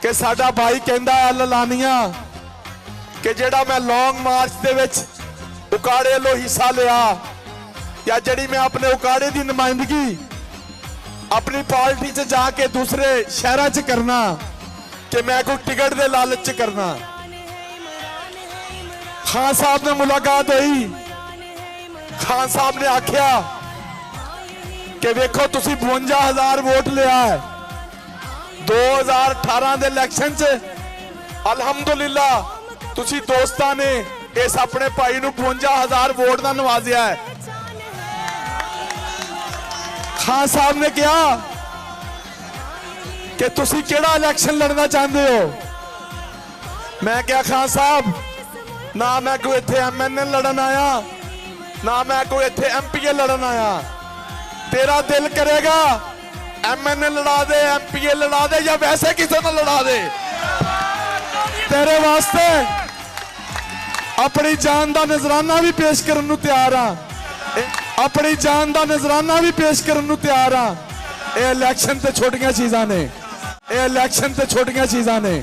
कि साडा भाई कहंदा है ललानिया कि जेड़ा मैं लॉन्ग मार्च दे विच उकाड़े लो हिस्सा लिया या जड़ी मैं अपने उकाड़े की नुमाइंदगी अपनी पार्टी च जाके दूसरे शहर च करना कि मैं कोई टिकट दे लालच च करना। खान साहब ने मुलाकात हुई, खान साहब ने आख्या कि वेखो तुसी 52,000 वोट लिया है 2018 दे इलेक्शन च। अलहमदुलिल्लाह तुसी दोस्तां ने इस अपने भाई नूं 52,000 वोट दा नवाजिया है। खान साहब ने कहा कि तुसी केड़ा इलेक्शन लड़ना चाहते हो। मैं क्या खान साहब ना मैं कोई इत्थे MNA लड़न आया ना मैं कोई इत्थे MPA लड़न आया। तेरा दिल करेगा MNA लड़ा दे MPA लड़ा दे या वैसे किसी ने लड़ा दे, तेरे वास्ते अपनी जान का नजराना भी पेश करने नूं तैयार हाँ, अपनी जान का नजराना भी पेश करने नूं तैयार हाँ। ये इलेक्शन ते छोटियां चीज़ां ने, ये इलेक्शन ते छोटियां चीज़ां ने।